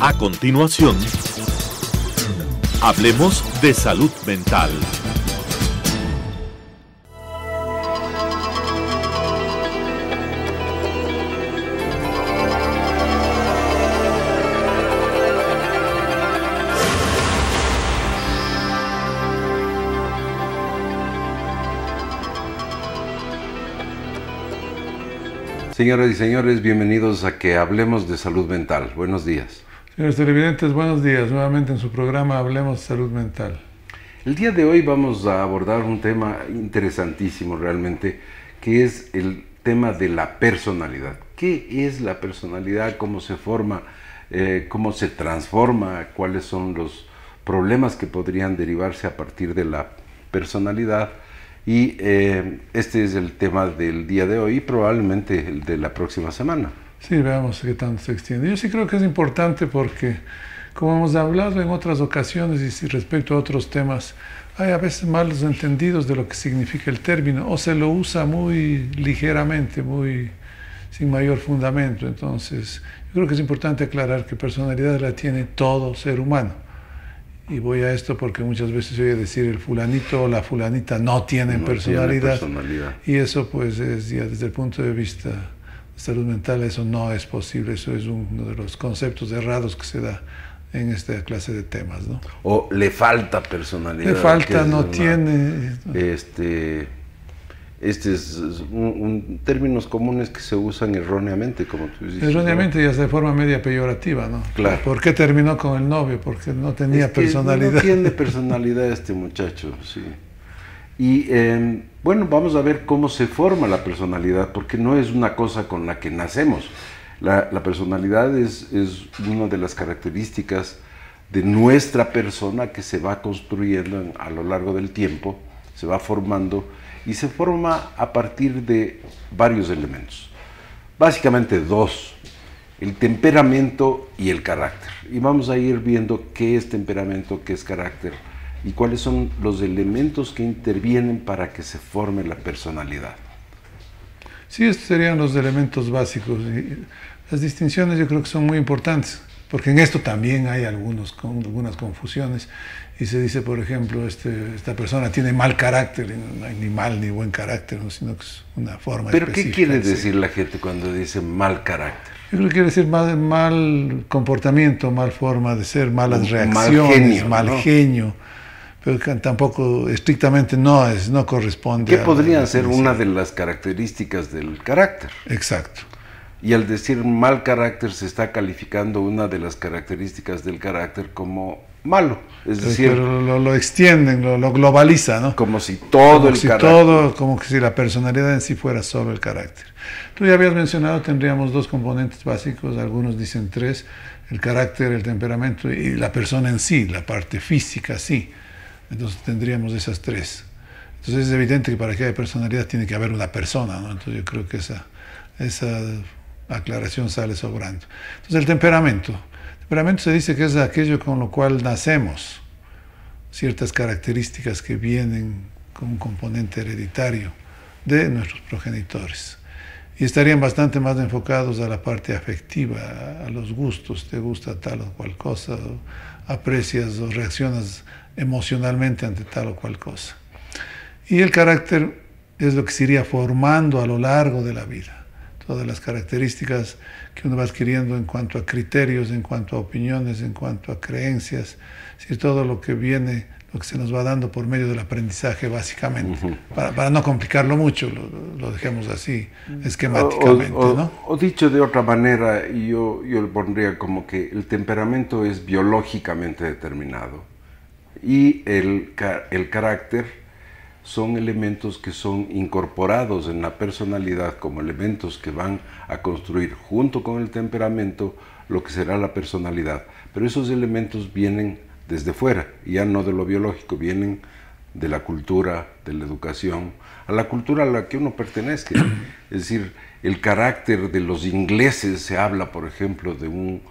A continuación, hablemos de salud mental. Señoras y señores, bienvenidos a que hablemos de salud mental. Buenos días. Señores televidentes, buenos días. Nuevamente en su programa Hablemos de Salud Mental. El día de hoy vamos a abordar un tema interesantísimo realmente, que es el tema de la personalidad. ¿Qué es la personalidad? ¿Cómo se forma? ¿Cómo se transforma? ¿Cuáles son los problemas que podrían derivarse a partir de la personalidad? Y este es el tema del día de hoy y probablemente el de la próxima semana. Sí, veamos qué tanto se extiende. Yo sí creo que es importante porque, como hemos hablado en otras ocasiones y respecto a otros temas, hay a veces malos entendidos de lo que significa el término o se lo usa muy ligeramente, muy sin mayor fundamento. Entonces, yo creo que es importante aclarar que personalidad la tiene todo ser humano. Y voy a esto porque muchas veces se oye decir el fulanito o la fulanita no tienen personalidad. Y eso pues es ya desde el punto de vista de salud mental, eso no es posible, eso es uno de los conceptos errados que se da en esta clase de temas, ¿no? O le falta personalidad. Le falta, no tiene. Este es términos comunes que se usan erróneamente, como tú dices. Erróneamente, ¿no? Y hasta de forma media peyorativa, ¿no? Claro. ¿Por qué terminó con el novio? Porque no tenía personalidad. No tiene personalidad este muchacho, sí. Y bueno, vamos a ver cómo se forma la personalidad, porque no es una cosa con la que nacemos. La personalidad es una de las características de nuestra persona que se va construyendo a lo largo del tiempo, se va formando y se forma a partir de varios elementos. Básicamente dos, el temperamento y el carácter. Y vamos a ir viendo qué es temperamento, qué es carácter y cuáles son los elementos que intervienen para que se forme la personalidad. Sí, estos serían los elementos básicos. Y las distinciones yo creo que son muy importantes, porque en esto también hay algunas confusiones. Y se dice, por ejemplo, esta persona tiene mal carácter, y no hay ni mal ni buen carácter, ¿no? Sino que es una forma ¿Pero específica. qué quiere decir la gente cuando dice mal carácter? Yo creo que quiere decir mal comportamiento, mal forma de ser, malas reacciones, mal genio, pero que tampoco estrictamente no corresponde. ¿Qué podrían ser una de las características del carácter? Exacto. Y al decir mal carácter se está calificando una de las características del carácter como malo, es decir, pero lo extienden, lo globaliza, ¿no? Como si todo el carácter, como que si la personalidad en sí fuera solo el carácter. Tú ya habías mencionado, tendríamos dos componentes básicos, algunos dicen tres: el carácter, el temperamento y la persona en sí, la parte física, sí. Entonces tendríamos esas tres. Entonces es evidente que para que haya personalidad tiene que haber una persona, ¿no? Entonces yo creo que esa aclaración sale sobrando. Entonces el temperamento. El temperamento se dice que es aquello con lo cual nacemos, ciertas características que vienen con un componente hereditario de nuestros progenitores. Y estarían bastante más enfocados a la parte afectiva, a los gustos, te gusta tal o cual cosa, o aprecias o reaccionas emocionalmente ante tal o cual cosa. Y el carácter es lo que se iría formando a lo largo de la vida. Todas las características que uno va adquiriendo en cuanto a criterios, en cuanto a opiniones, en cuanto a creencias, es decir, todo lo que viene, lo que se nos va dando por medio del aprendizaje básicamente. Para no complicarlo mucho, lo dejemos así, esquemáticamente, ¿no? O dicho de otra manera, yo le pondría como que el temperamento es biológicamente determinado y el carácter son elementos que son incorporados en la personalidad como elementos que van a construir junto con el temperamento lo que será la personalidad. Pero esos elementos vienen desde fuera, ya no de lo biológico, vienen de la cultura, de la educación, a la cultura a la que uno pertenece. Es decir, el carácter de los ingleses, se habla, por ejemplo, de un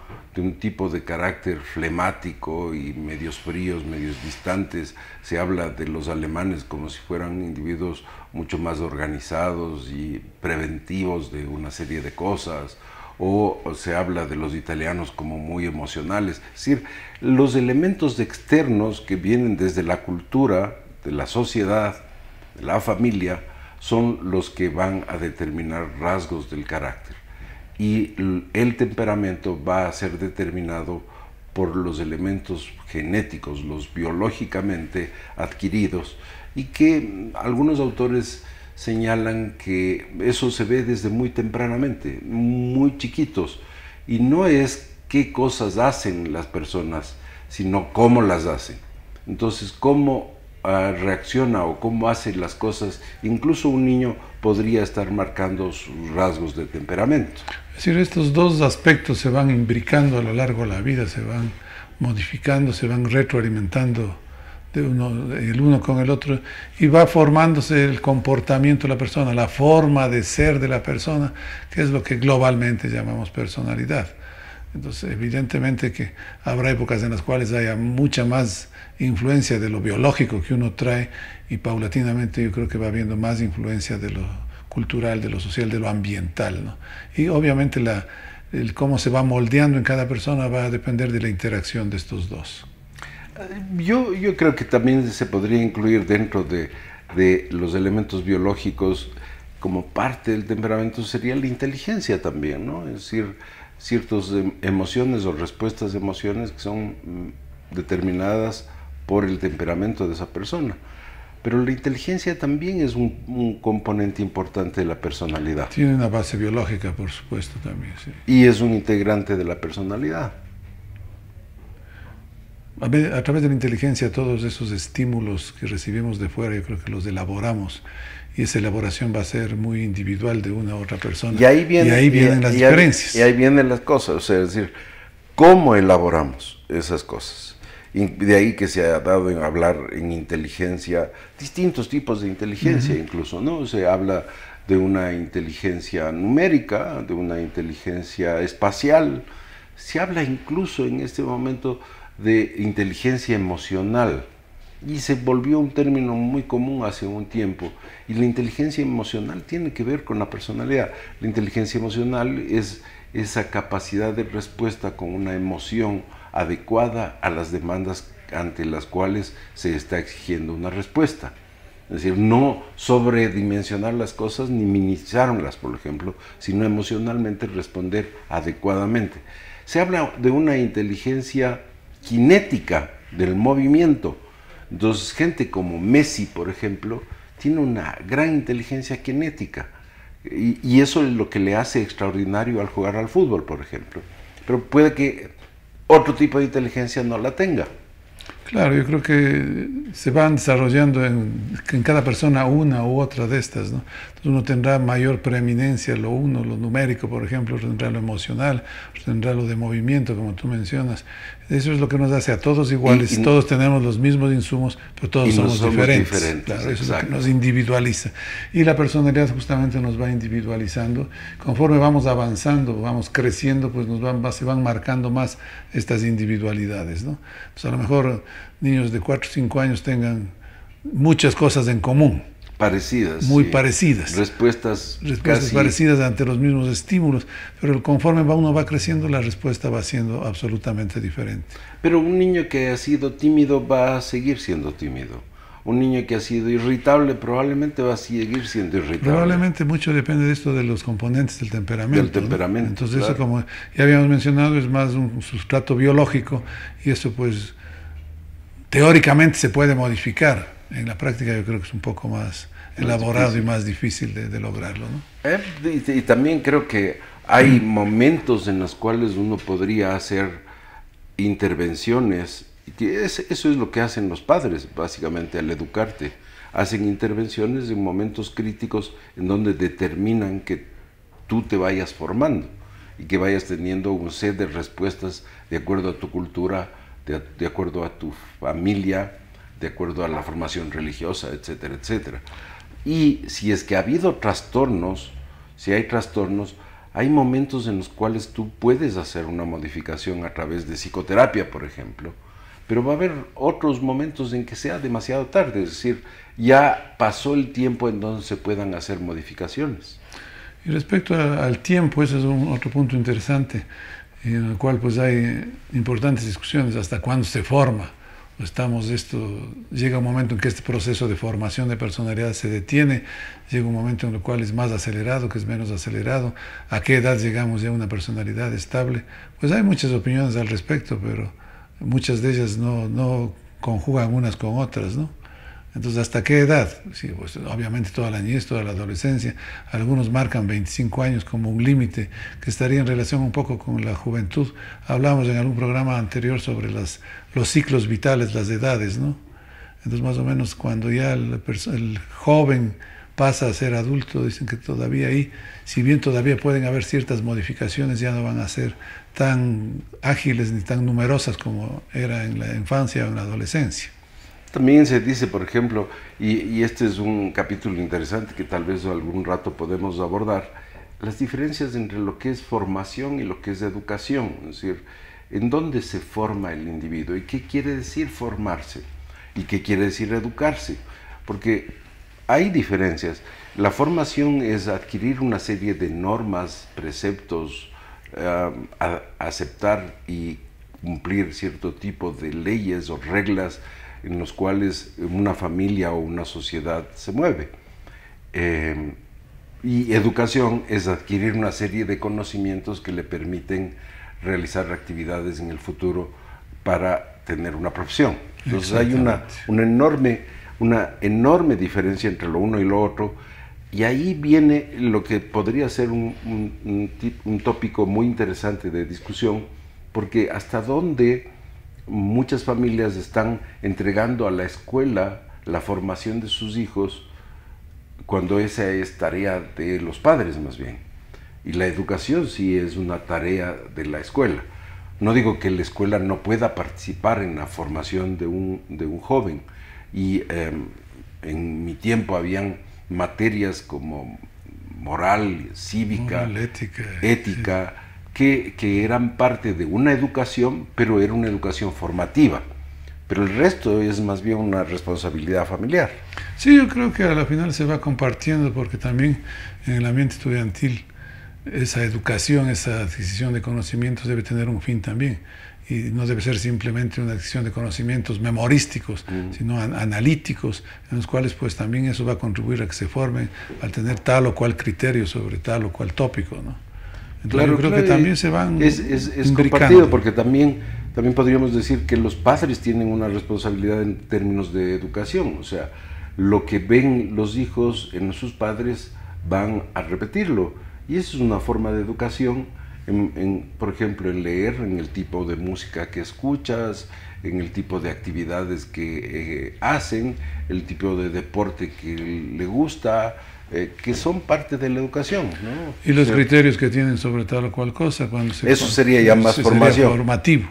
tipo de carácter flemático y medios fríos, medios distantes. Se habla de los alemanes como si fueran individuos mucho más organizados y preventivos de una serie de cosas. o se habla de los italianos como muy emocionales. Es decir, los elementos externos que vienen desde la cultura, de la sociedad, de la familia, son los que van a determinar rasgos del carácter. Y el temperamento va a ser determinado por los elementos genéticos, los biológicamente adquiridos, y que algunos autores señalan que eso se ve desde muy tempranamente, muy chiquitos, y no es qué cosas hacen las personas, sino cómo las hacen. Entonces, cómo reacciona o cómo hace las cosas, incluso un niño podría estar marcando sus rasgos de temperamento. Es decir, estos dos aspectos se van imbricando a lo largo de la vida, se van modificando, se van retroalimentando el uno con el otro, y va formándose el comportamiento de la persona, la forma de ser de la persona, que es lo que globalmente llamamos personalidad. Entonces, evidentemente que habrá épocas en las cuales haya mucha más influencia de lo biológico que uno trae, y paulatinamente yo creo que va habiendo más influencia de lo cultural, de lo social, de lo ambiental, ¿no? Y obviamente el cómo se va moldeando en cada persona va a depender de la interacción de estos dos. Yo creo que también se podría incluir dentro de los elementos biológicos como parte del temperamento sería la inteligencia también, ¿no? Es decir, ciertas emociones o respuestas de emociones que son determinadas por el temperamento de esa persona. Pero la inteligencia también es un componente importante de la personalidad. Tiene una base biológica, por supuesto, también, sí. Y es un integrante de la personalidad. A través de la inteligencia, todos esos estímulos que recibimos de fuera, yo creo que los elaboramos, y esa elaboración va a ser muy individual de una u otra persona. Y ahí vienen las diferencias. Y ahí vienen las cosas, o sea, es decir, ¿cómo elaboramos esas cosas? Y de ahí que se ha dado en hablar en inteligencia, distintos tipos de inteligencia incluso, ¿no? Se habla de una inteligencia numérica, de una inteligencia espacial, se habla incluso en este momento de inteligencia emocional, y se volvió un término muy común hace un tiempo, y la inteligencia emocional tiene que ver con la personalidad. La inteligencia emocional es esa capacidad de respuesta con una emoción adecuada a las demandas ante las cuales se está exigiendo una respuesta. Es decir, no sobredimensionar las cosas ni minimizarlas, por ejemplo, sino emocionalmente responder adecuadamente. Se habla de una inteligencia cinética del movimiento. Entonces, gente como Messi, por ejemplo, tiene una gran inteligencia cinética, y eso es lo que le hace extraordinario al jugar al fútbol, por ejemplo. Pero puede que otro tipo de inteligencia no la tenga. Claro, yo creo que se van desarrollando en cada persona una u otra de estas, ¿no? Entonces uno tendrá mayor preeminencia lo numérico, por ejemplo, tendrá lo emocional, tendrá lo de movimiento, como tú mencionas. Eso es lo que nos hace a todos iguales, todos tenemos los mismos insumos, pero todos somos diferentes. Claro, eso es lo que nos individualiza. Y la personalidad justamente nos va individualizando. Conforme vamos avanzando, vamos creciendo, pues se van marcando más estas individualidades, ¿no? Entonces, a lo mejor niños de 4 o 5 años tengan muchas cosas en común. Parecidas. Muy respuestas. Respuestas casi parecidas ante los mismos estímulos, pero conforme uno va creciendo, la respuesta va siendo absolutamente diferente. Pero un niño que ha sido tímido va a seguir siendo tímido. Un niño que ha sido irritable probablemente va a seguir siendo irritable. Probablemente mucho depende de esto de los componentes del temperamento. Del temperamento, ¿no? Entonces, claro. Eso, como ya habíamos mencionado, es más un sustrato biológico, y eso pues teóricamente se puede modificar. En la práctica yo creo que es un poco más elaborado y más difícil de lograrlo, ¿no? Y también creo que hay momentos en los cuales uno podría hacer intervenciones, y eso es lo que hacen los padres básicamente al educarte. Hacen intervenciones en momentos críticos en donde determinan que tú te vayas formando y que vayas teniendo un set de respuestas de acuerdo a tu cultura, de acuerdo a tu familia, de acuerdo a la formación religiosa, etcétera, etcétera. Y si es que ha habido trastornos, si hay trastornos, hay momentos en los cuales tú puedes hacer una modificación a través de psicoterapia, por ejemplo, pero va a haber otros momentos en que sea demasiado tarde, es decir, ya pasó el tiempo en donde se puedan hacer modificaciones. Y respecto al tiempo, ese es otro punto interesante, en el cual pues hay importantes discusiones hasta cuándo se forma. Llega un momento en que este proceso de formación de personalidad se detiene, llega un momento en el cual es más acelerado, que es menos acelerado, a qué edad llegamos ya a una personalidad estable. Pues hay muchas opiniones al respecto, pero muchas de ellas no conjugan unas con otras, ¿no? Entonces, ¿hasta qué edad? Sí, pues, obviamente toda la niñez, toda la adolescencia. Algunos marcan 25 años como un límite que estaría en relación un poco con la juventud. Hablamos en algún programa anterior sobre los ciclos vitales, las edades, ¿no? Entonces, más o menos cuando ya el joven pasa a ser adulto, dicen que todavía ahí, si bien todavía pueden haber ciertas modificaciones, ya no van a ser tan ágiles ni tan numerosas como era en la infancia o en la adolescencia. También se dice, por ejemplo, y este es un capítulo interesante que tal vez algún rato podemos abordar, las diferencias entre lo que es formación y lo que es educación, es decir, en dónde se forma el individuo y qué quiere decir formarse y qué quiere decir educarse, porque hay diferencias. La formación es adquirir una serie de normas, preceptos, aceptar y cumplir cierto tipo de leyes o reglas en los cuales una familia o una sociedad se mueve. Y educación es adquirir una serie de conocimientos que le permiten realizar actividades en el futuro para tener una profesión. Entonces hay una enorme diferencia entre lo uno y lo otro, y ahí viene lo que podría ser un tópico muy interesante de discusión, porque hasta dónde muchas familias están entregando a la escuela la formación de sus hijos cuando esa es tarea de los padres más bien. Y la educación sí es una tarea de la escuela. No digo que la escuela no pueda participar en la formación de un joven. Y en mi tiempo habían materias como moral, cívica, ética, que eran parte de una educación, pero era una educación formativa. Pero el resto es más bien una responsabilidad familiar. Sí, yo creo que a la final se va compartiendo, porque también en el ambiente estudiantil esa educación, esa adquisición de conocimientos debe tener un fin también. Y no debe ser simplemente una adquisición de conocimientos memorísticos, sino analíticos, en los cuales pues también eso va a contribuir a que se formen al tener tal o cual criterio sobre tal o cual tópico, ¿no? Entonces, yo creo que también se van es compartido, porque también podríamos decir que los padres tienen una responsabilidad en términos de educación. O sea, lo que ven los hijos en sus padres van a repetirlo, y eso es una forma de educación, por ejemplo, en leer, en el tipo de música que escuchas, en el tipo de actividades que hacen, el tipo de deporte que le gusta, que son parte de la educación, ¿no? Y los criterios que tienen sobre tal o cual cosa. Eso sería ya más formación. Formativo.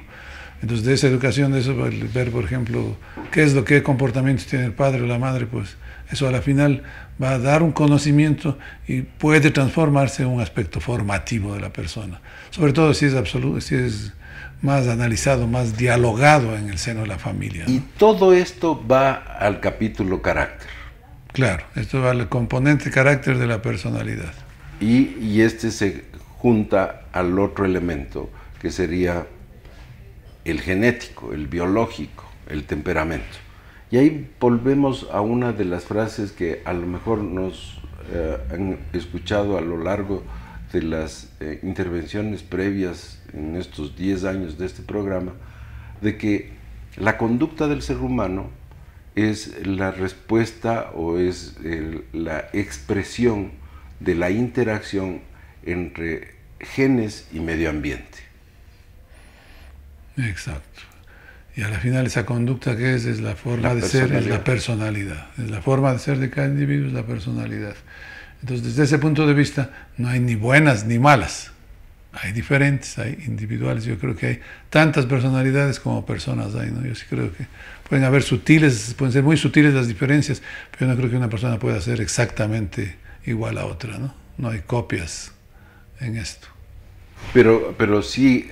Entonces, de esa educación, de eso, ver, por ejemplo, qué comportamientos tiene el padre o la madre, pues eso a la final va a dar un conocimiento y puede transformarse en un aspecto formativo de la persona. Sobre todo si es más analizado, más dialogado en el seno de la familia, ¿no? Y todo esto va al capítulo carácter. Claro, esto va al componente carácter de la personalidad. Y este se junta al otro elemento, que sería el genético, el biológico, el temperamento. Y ahí volvemos a una de las frases que a lo mejor nos han escuchado a lo largo de las intervenciones previas en estos 10 años de este programa, de que la conducta del ser humano es la respuesta o es la expresión de la interacción entre genes y medio ambiente. Exacto. Y a la final esa conducta que es la forma de ser, es la personalidad. Es la forma de ser de cada individuo, es la personalidad. Entonces, desde ese punto de vista, no hay ni buenas ni malas. Hay diferentes, hay individuales. Yo creo que hay tantas personalidades como personas hay, ¿no? Yo sí creo que pueden haber pueden ser muy sutiles las diferencias, pero yo no creo que una persona pueda ser exactamente igual a otra, ¿no? No hay copias en esto. Pero sí,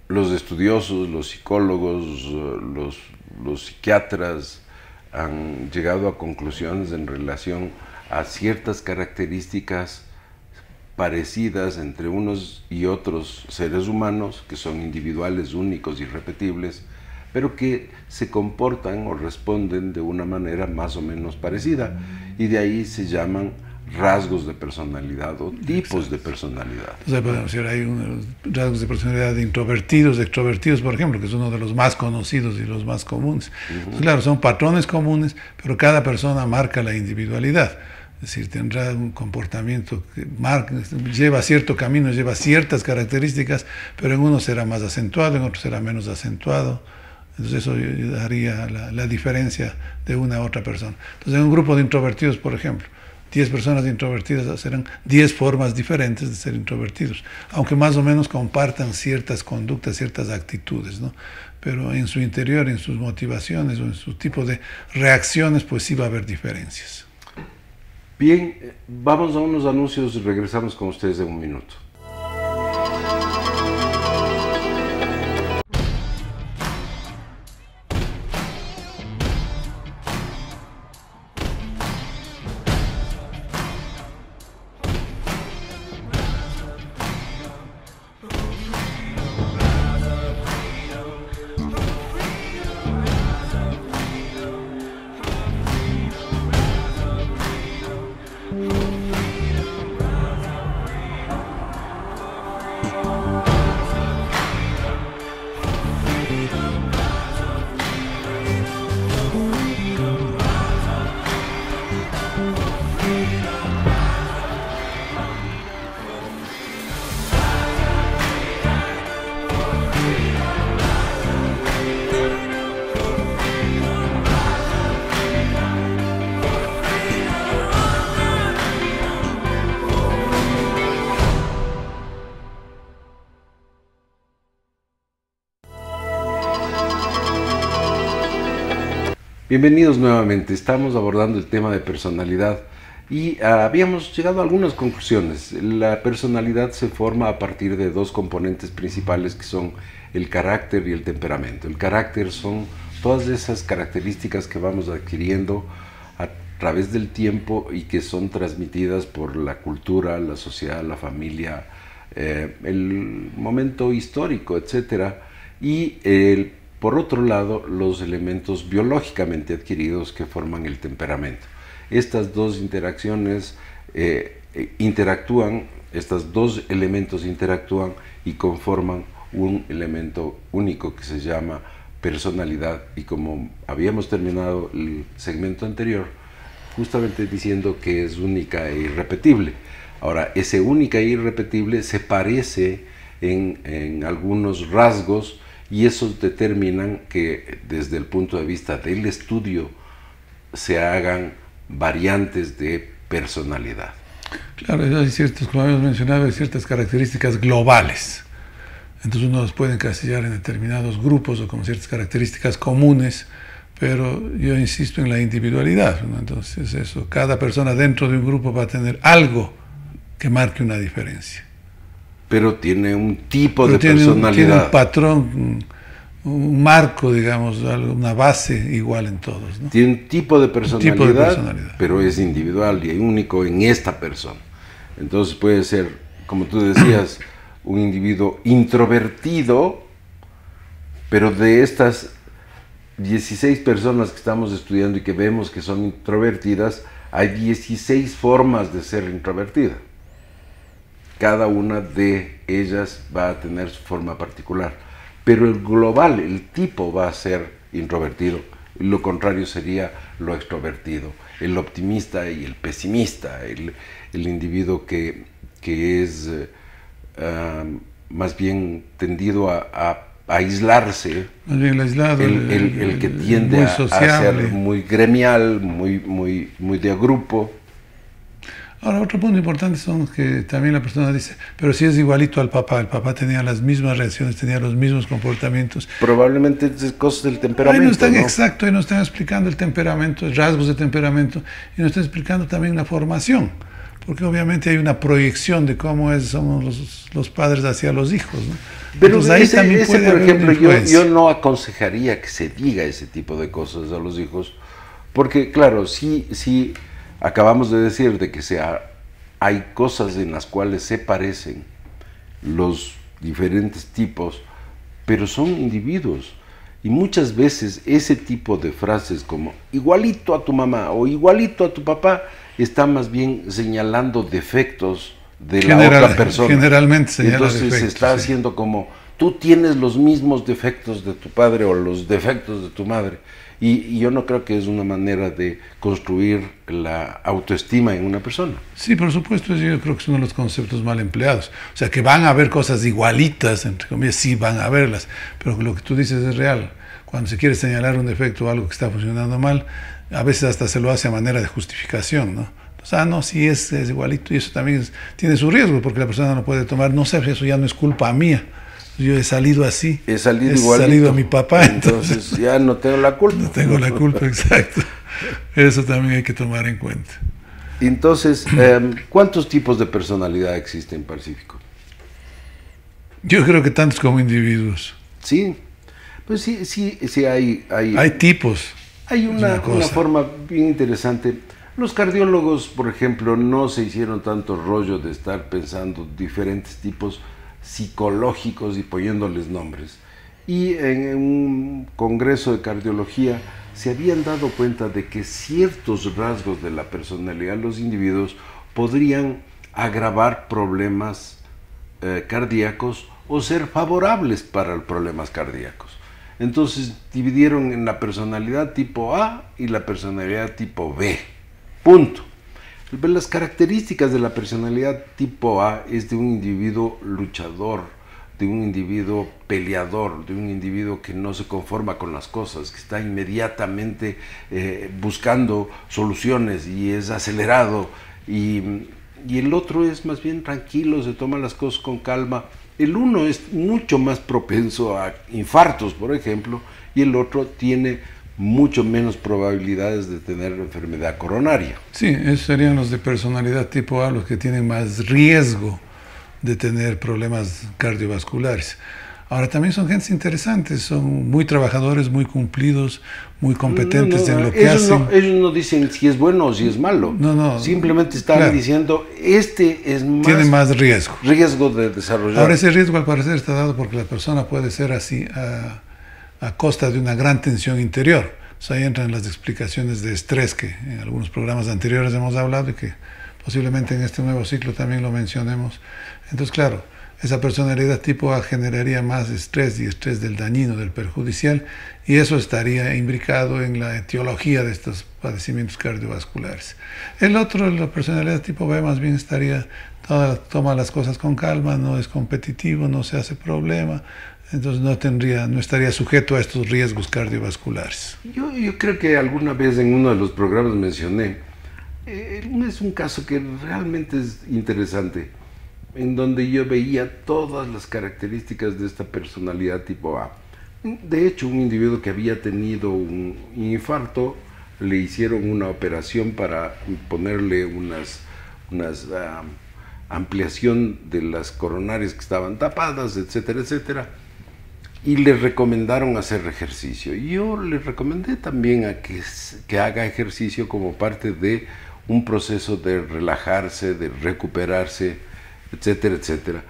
los estudiosos, los psicólogos, los psiquiatras han llegado a conclusiones en relación a ciertas características parecidas entre unos y otros seres humanos, que son individuales, únicos, irrepetibles, pero que se comportan o responden de una manera más o menos parecida, y de ahí se llaman rasgos de personalidad o tipos de personalidad. O sea, podemos decir, hay unos rasgos de personalidad de introvertidos, de extrovertidos, por ejemplo, que es uno de los más conocidos y los más comunes. Entonces, claro, son patrones comunes, pero cada persona marca la individualidad. Es decir, tendrá un comportamiento que lleva cierto camino, lleva ciertas características, pero en uno será más acentuado, en otro será menos acentuado. Entonces eso daría la diferencia de una a otra persona. Entonces en un grupo de introvertidos, por ejemplo, 10 personas introvertidas serán 10 formas diferentes de ser introvertidos, aunque más o menos compartan ciertas conductas, ciertas actitudes, ¿no? Pero en su interior, en sus motivaciones o en su tipo de reacciones, pues sí va a haber diferencias. Bien, vamos a unos anuncios y regresamos con ustedes en un minuto. Bienvenidos nuevamente. Estamos abordando el tema de personalidad y habíamos llegado a algunas conclusiones. La personalidad se forma a partir de dos componentes principales que son el carácter y el temperamento. El carácter son todas esas características que vamos adquiriendo a través del tiempo y que son transmitidas por la cultura, la sociedad, la familia, el momento histórico, etc. Y por otro lado, los elementos biológicamente adquiridos que forman el temperamento. Estas dos interacciones estos dos elementos interactúan y conforman un elemento único que se llama personalidad. Y como habíamos terminado el segmento anterior, justamente diciendo que es única e irrepetible. Ahora, ese única e irrepetible se parece en algunos rasgos, y esos determinan que desde el punto de vista del estudio se hagan variantes de personalidad. Claro, hay ciertas, como habíamos mencionado, hay ciertas características globales. Entonces uno los puede encasillar en determinados grupos o con ciertas características comunes, pero yo insisto en la individualidad, ¿no? Entonces eso, cada persona dentro de un grupo va a tener algo que marque una diferencia. Pero tiene un tipo de personalidad. Tiene un patrón, un marco, digamos, una base igual en todos, ¿no? Tiene un tipo de personalidad, pero es individual y único en esta persona. Entonces puede ser, como tú decías, un individuo introvertido, pero de estas 16 personas que estamos estudiando y que vemos que son introvertidas, hay 16 formas de ser introvertida. Cada una de ellas va a tener su forma particular, pero el global, el tipo va a ser introvertido, y lo contrario sería lo extrovertido, el optimista y el pesimista, el individuo que es más bien tendido a aislarse, más bien el aislado, el que tiende a ser muy gremial, muy de grupo. Ahora, otro punto importante son que también la persona dice, pero si es igualito al papá, el papá tenía las mismas reacciones, tenía los mismos comportamientos. Probablemente es cosas del temperamento, ahí nos están, ¿no? Exacto, ahí nos están explicando el temperamento, rasgos de temperamento, y nos están explicando también la formación, porque obviamente hay una proyección de cómo somos los padres hacia los hijos, ¿no? Pero entonces, ahí también puede por haber ejemplo, una influencia. yo no aconsejaría que se diga ese tipo de cosas a los hijos, porque claro, sí acabamos de decir de que hay cosas en las cuales se parecen los diferentes tipos, pero son individuos. Y muchas veces ese tipo de frases como igualito a tu mamá o igualito a tu papá está más bien señalando defectos de la otra persona. Generalmente señala Entonces defectos, se está haciendo como tú tienes los mismos defectos de tu padre o los defectos de tu madre. Y yo no creo que es una manera de construir la autoestima en una persona. Sí, por supuesto, yo creo que es uno de los conceptos mal empleados. O sea, que van a haber cosas igualitas, entre comillas, sí van a haberlas, pero lo que tú dices es real. Cuando se quiere señalar un defecto o algo que está funcionando mal, a veces hasta se lo hace a manera de justificación, ¿no? Entonces, no, sí es igualito, y eso también tiene su riesgo, porque la persona no puede tomar, no sé, eso ya no es culpa mía. Yo he salido así. He salido a mi papá. Entonces ya no tengo la culpa. No tengo la culpa, exacto. Eso también hay que tomar en cuenta. Entonces, ¿cuántos tipos de personalidad existen, Pacífico? Yo creo que tantos como individuos. Sí, pues sí hay tipos. Hay una forma bien interesante. Los cardiólogos, por ejemplo, no se hicieron tanto rollo de estar pensando diferentes tipos psicológicos y poniéndoles nombres. Y en un congreso de cardiología se habían dado cuenta de que ciertos rasgos de la personalidad de los individuos podrían agravar problemas cardíacos o ser favorables para los problemas cardíacos. Entonces dividieron en la personalidad tipo A y la personalidad tipo B. Punto. Las características de la personalidad tipo A es de un individuo luchador, de un individuo peleador, de un individuo que no se conforma con las cosas, que está inmediatamente buscando soluciones y es acelerado. Y el otro es más bien tranquilo, se toma las cosas con calma. El uno es mucho más propenso a infartos, por ejemplo, y el otro tiene mucho menos probabilidades de tener enfermedad coronaria. Sí, esos serían los de personalidad tipo A, los que tienen más riesgo de tener problemas cardiovasculares. Ahora, también son gentes interesantes, son muy trabajadores, muy cumplidos, muy competentes en lo que hacen. Ellos no dicen si es bueno o si es malo. Simplemente están diciendo, tiene más riesgo de desarrollar. Ahora, ese riesgo al parecer está dado porque la persona puede ser así a costa de una gran tensión interior. O sea, ahí entran las explicaciones de estrés que en algunos programas anteriores hemos hablado y que posiblemente en este nuevo ciclo también lo mencionemos. Entonces, claro, esa personalidad tipo A generaría más estrés y estrés del dañino, del perjudicial, y eso estaría imbricado en la etiología de estos padecimientos cardiovasculares. El otro, la personalidad tipo B, más bien toma las cosas con calma, no es competitivo, no se hace problema, entonces no estaría sujeto a estos riesgos cardiovasculares. Yo creo que alguna vez en uno de los programas mencioné, es un caso que realmente es interesante, en donde yo veía todas las características de esta personalidad tipo A. De hecho, un individuo que había tenido un infarto, le hicieron una operación para ponerle unas ampliación de las coronarias que estaban tapadas, etcétera, etcétera. Y le recomendaron hacer ejercicio. Y yo le recomendé también a que haga ejercicio como parte de un proceso de relajarse, de recuperarse, etcétera, etcétera.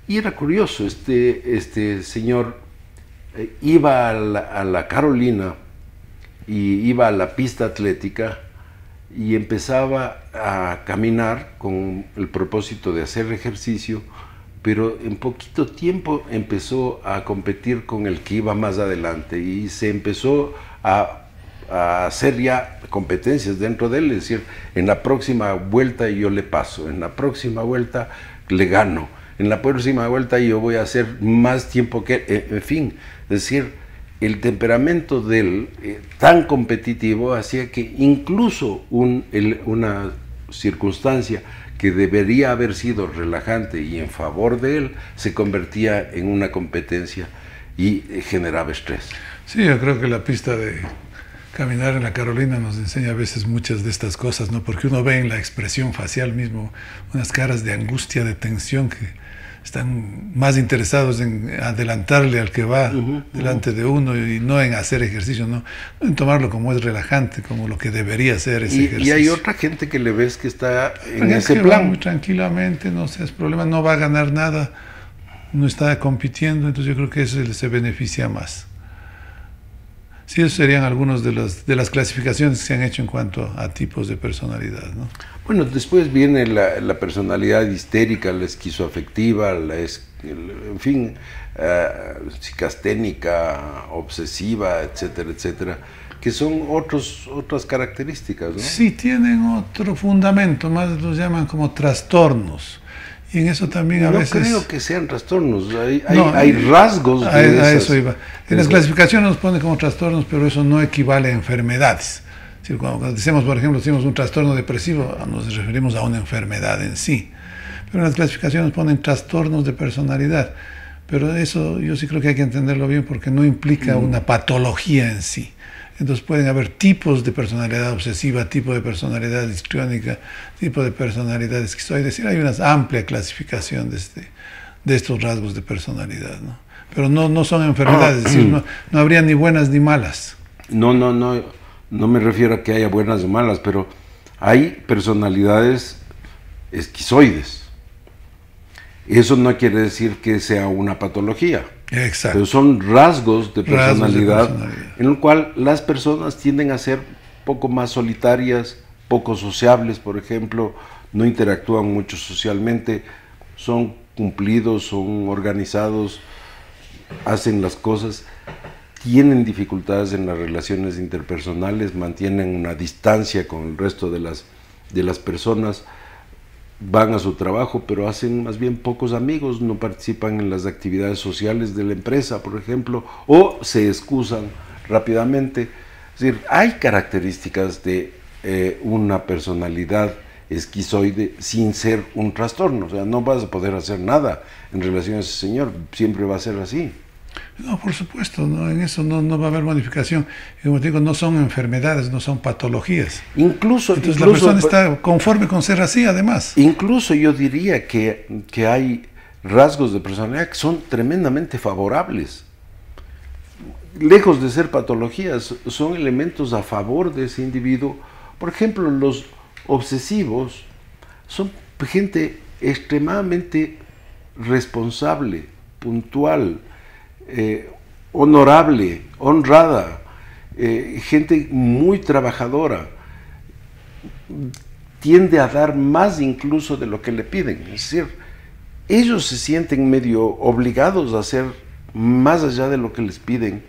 Y era curioso, este señor iba a la Carolina y iba a la pista atlética y empezaba a caminar con el propósito de hacer ejercicio, pero en poquito tiempo empezó a competir con el que iba más adelante y se empezó a hacer ya competencias dentro de él, es decir, en la próxima vuelta yo le paso, en la próxima vuelta le gano, en la próxima vuelta yo voy a hacer más tiempo que él, en fin, es decir, el temperamento de él tan competitivo hacía que incluso una circunstancia que debería haber sido relajante y en favor de él, se convertía en una competencia y generaba estrés. Sí, yo creo que la pista de caminar en la Carolina nos enseña a veces muchas de estas cosas, ¿no? Porque uno ve en la expresión facial mismo unas caras de angustia, de tensión que están más interesados en adelantarle al que va delante de uno y no en hacer ejercicio, no en tomarlo como es relajante, como lo que debería ser ese ejercicio. Y hay otra gente que le ves que está en ese que plan. Va muy tranquilamente, no sé, es problema, no va a ganar nada, no está compitiendo, entonces yo creo que eso se beneficia más. Sí, esos serían algunos de las clasificaciones que se han hecho en cuanto a tipos de personalidad, ¿no? Bueno, después viene la personalidad histérica, la esquizoafectiva, en fin, psicasténica, obsesiva, etcétera, etcétera, que son otras características, ¿no? Sí, tienen otro fundamento, más los llaman como trastornos. Y en eso también a veces... No creo que sean trastornos, hay rasgos de a eso iba. En las clasificaciones nos ponen como trastornos, pero eso no equivale a enfermedades. Es decir, cuando decimos, por ejemplo, decimos un trastorno depresivo, nos referimos a una enfermedad en sí. Pero en las clasificaciones nos ponen trastornos de personalidad. Pero eso yo sí creo que hay que entenderlo bien porque no implica una patología en sí. Entonces pueden haber tipos de personalidad obsesiva, tipo de personalidad histriónica, tipo de personalidad esquizoide. Es decir, hay una amplia clasificación de estos rasgos de personalidad, ¿no? Pero no son enfermedades, es decir, no habría ni buenas ni malas. No me refiero a que haya buenas o malas, pero hay personalidades esquizoides. Eso no quiere decir que sea una patología. Exacto. Pero son rasgos de personalidad en el cual las personas tienden a ser poco más solitarias, poco sociables, por ejemplo, no interactúan mucho socialmente, son cumplidos, son organizados, hacen las cosas, tienen dificultades en las relaciones interpersonales, mantienen una distancia con el resto de las personas, van a su trabajo, pero hacen más bien pocos amigos, no participan en las actividades sociales de la empresa, por ejemplo, o se excusan rápidamente. Es decir, hay características de una personalidad esquizoide sin ser un trastorno. O sea, no vas a poder hacer nada en relación a ese señor, siempre va a ser así. No, por supuesto, no, en eso no va a haber modificación. Y como te digo, no son enfermedades, no son patologías. Entonces la persona está conforme con ser así, además. Incluso yo diría que hay rasgos de personalidad que son tremendamente favorables. Lejos de ser patologías, son elementos a favor de ese individuo. Por ejemplo, los obsesivos son gente extremadamente responsable, puntual, honorable, honrada, gente muy trabajadora, tiende a dar más incluso de lo que le piden. Es decir, ellos se sienten medio obligados a hacer más allá de lo que les piden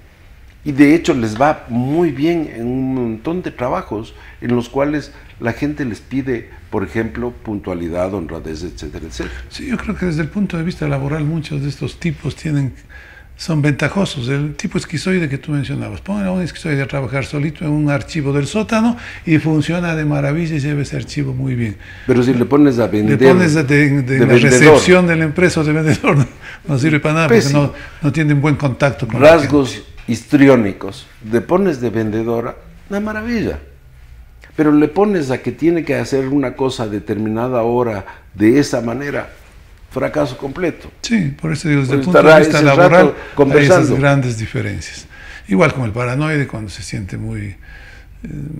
y de hecho les va muy bien en un montón de trabajos en los cuales la gente les pide, por ejemplo, puntualidad, honradez, etcétera, etcétera. Sí, yo creo que desde el punto de vista laboral muchos de estos tipos son ventajosos. El tipo esquizoide que tú mencionabas, ponen a un esquizoide a trabajar solito en un archivo del sótano y funciona de maravilla y lleva ese archivo muy bien. Pero si le pones a vender, le pones de la recepción de la empresa o de vendedor, no sirve para nada porque no tienen buen contacto con rasgos histriónicos. Le pones de vendedora, una maravilla. Pero le pones a que tiene que hacer una cosa a determinada hora de esa manera, fracaso completo. Sí, por eso digo, desde el punto de vista laboral hay esas grandes diferencias. Igual con el paranoide, cuando se siente muy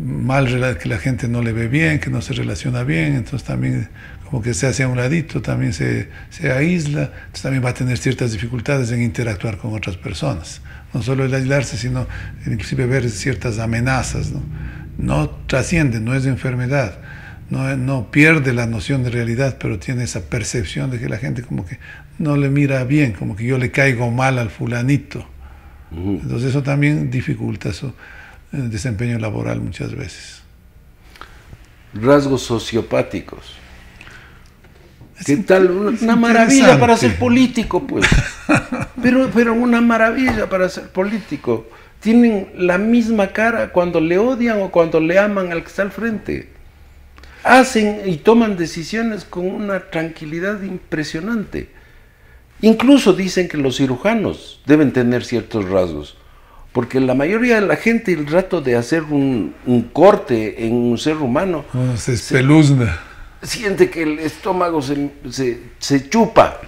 mal, que la gente no le ve bien, que no se relaciona bien, entonces también como que se hace a un ladito, también se aísla, entonces también va a tener ciertas dificultades en interactuar con otras personas. No solo el aislarse, sino inclusive ver ciertas amenazas, ¿no? No trasciende, no es de enfermedad. No pierde la noción de realidad, pero tiene esa percepción de que la gente como que no le mira bien, como que yo le caigo mal al fulanito. Entonces eso también dificulta su desempeño laboral muchas veces. Rasgos sociopáticos. ¿Qué tal? Una maravilla para ser político, pues. Pero una maravilla para ser político. Tienen la misma cara cuando le odian o cuando le aman al que está al frente. Hacen y toman decisiones con una tranquilidad impresionante. Incluso dicen que los cirujanos deben tener ciertos rasgos, porque la mayoría de la gente, el rato de hacer un corte en un ser humano, se espeluzna. Siente que el estómago se chupa.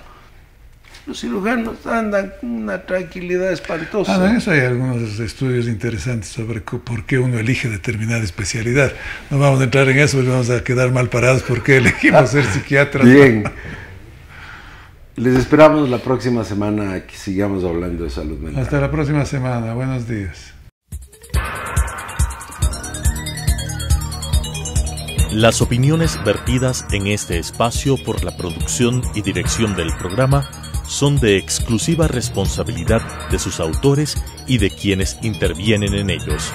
Los cirujanos andan con una tranquilidad espantosa. En eso hay algunos estudios interesantes sobre por qué uno elige determinada especialidad. No vamos a entrar en eso porque vamos a quedar mal parados porque elegimos ser psiquiatras. Bien. Les esperamos la próxima semana que sigamos hablando de salud mental. Hasta la próxima semana. Buenos días. Las opiniones vertidas en este espacio por la producción y dirección del programa son de exclusiva responsabilidad de sus autores y de quienes intervienen en ellos.